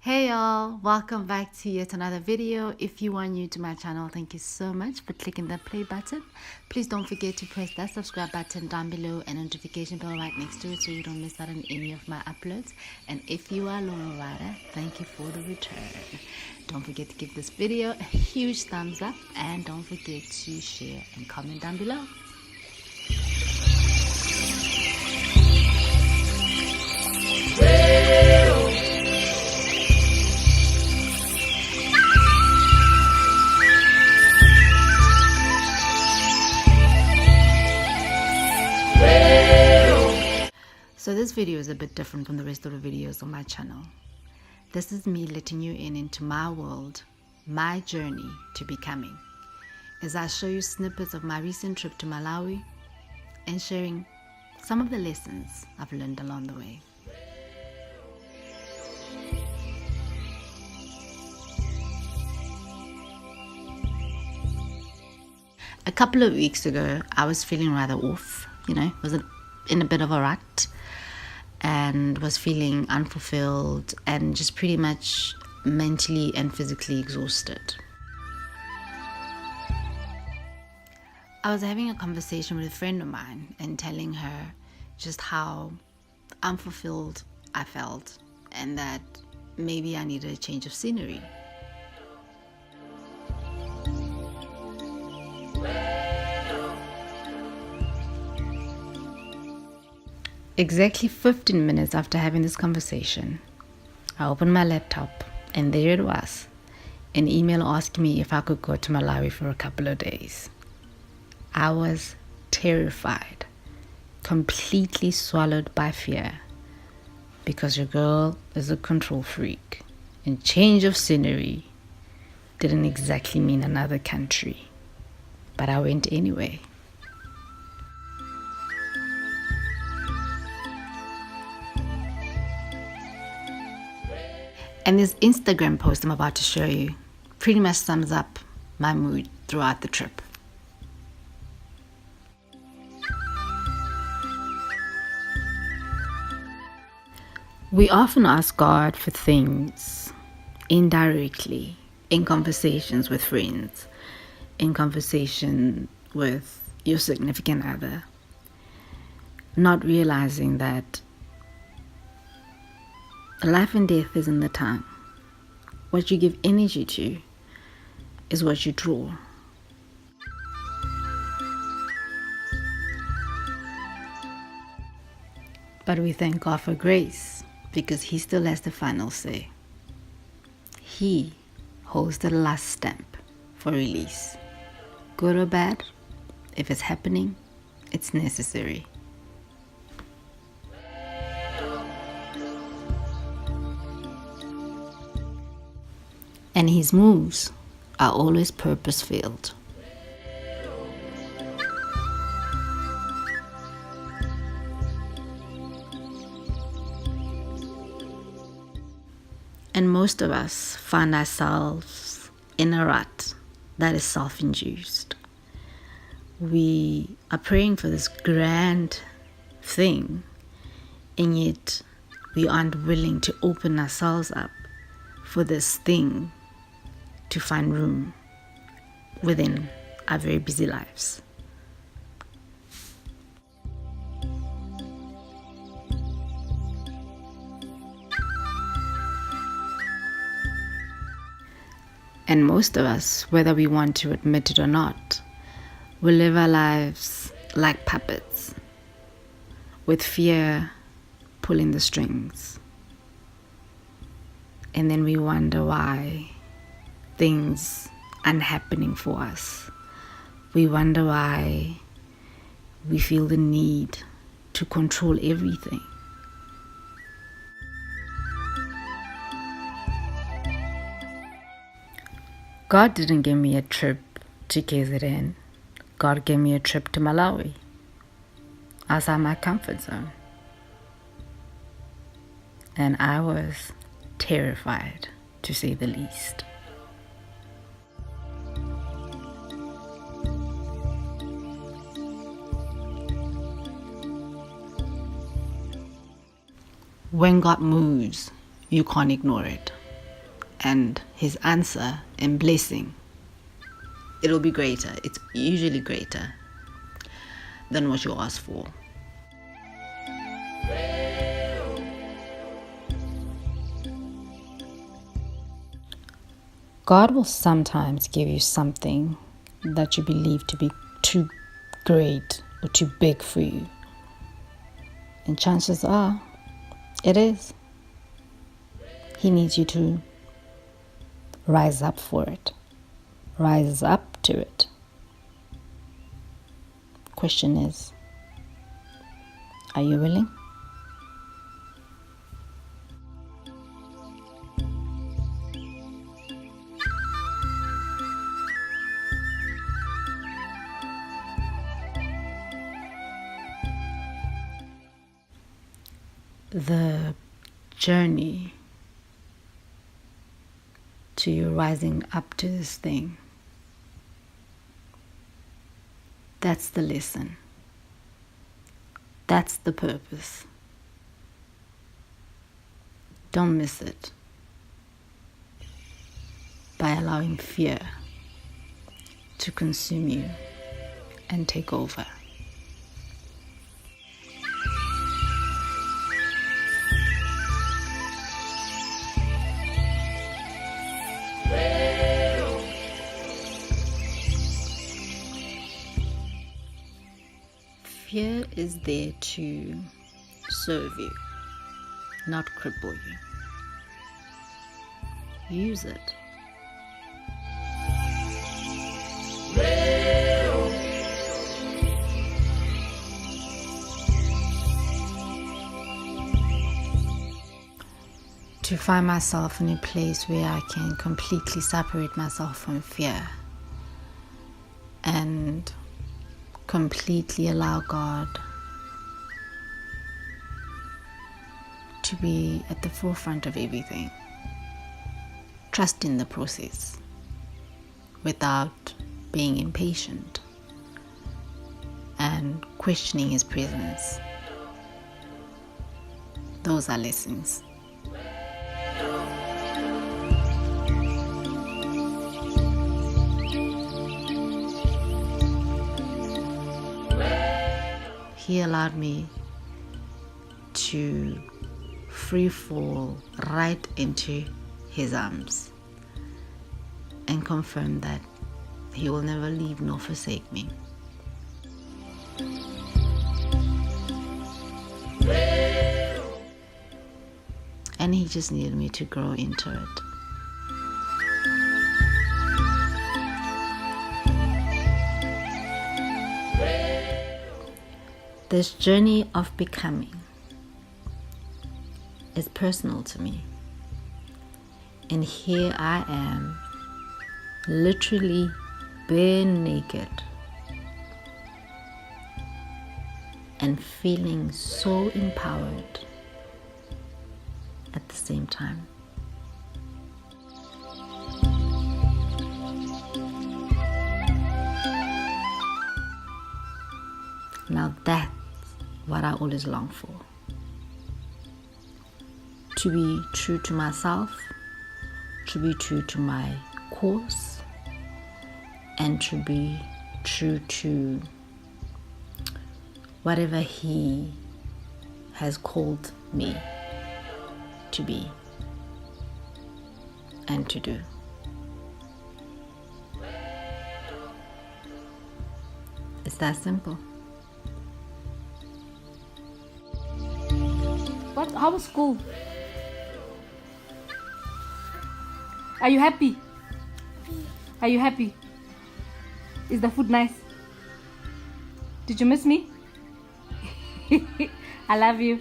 Hey y'all, welcome back to yet another video. If you are new to my channel, thank you so much for clicking the play button. Please don't forget to press that subscribe button down below and notification bell right next to it so you don't miss out on any of my uploads. And if you are a loyal rider, thank you for the return. Don't forget to give this video a huge thumbs up and don't forget to share and comment down below. So this video is a bit different from the rest of the videos on my channel. This is me letting you into my world, my journey to becoming, as I show you snippets of my recent trip to Malawi and sharing some of the lessons I've learned along the way. A couple of weeks ago, I was feeling rather off, was in a bit of a rut and was feeling unfulfilled and just pretty much mentally and physically exhausted. I was having a conversation with a friend of mine and telling her just how unfulfilled I felt and that maybe I needed a change of scenery. Exactly 15 minutes after having this conversation, I opened my laptop and there it was, an email asking me if I could go to Malawi for a couple of days. I was terrified, completely swallowed by fear, because your girl is a control freak and change of scenery didn't exactly mean another country, but I went anyway. And this Instagram post I'm about to show you pretty much sums up my mood throughout the trip. We often ask God for things indirectly in conversations with friends, in conversation with your significant other, not realizing that life and death is in the tongue. What you give energy to is what you draw. But we thank God for grace because He still has the final say. He holds the last stamp for release. Good or bad, if it's happening, it's necessary. And His moves are always purpose-filled. And most of us find ourselves in a rut that is self-induced. We are praying for this grand thing, and yet we aren't willing to open ourselves up for this thing to find room within our very busy lives. And most of us, whether we want to admit it or not, will live our lives like puppets, with fear pulling the strings. And then we wonder why things aren't happening for us. We wonder why we feel the need to control everything. God didn't give me a trip to KZN. God gave me a trip to Malawi, outside my comfort zone. And I was terrified, to say the least. When God moves, you can't ignore it. and his answer and blessing, it'll be greater. It's usually greater than what you ask for. God will sometimes give you something that you believe to be too great or too big for you. And chances are, it is. He needs you to rise up for it. Rise up to it. Question is, are you willing? The journey to you rising up to this thing, that's the lesson. That's the purpose. Don't miss it by allowing fear to consume you and take over. Fear is there to serve you, not cripple you. Use it. To find myself in a place where I can completely separate myself from fear and completely allow God to be at the forefront of everything. Trust in the process without being impatient and questioning His presence. Those are lessons. He allowed me to free fall right into His arms and confirm that He will never leave nor forsake me. And He just needed me to grow into it. This journey of becoming is personal to me. And here I am, literally bare naked and feeling so empowered at the same time. Now that's what I always long for. To be true to myself, to be true to my course, and to be true to whatever He has called me to be and to do. It's that simple. How was school? Are you happy? Are you happy? Is the food nice? Did you miss me? I love you.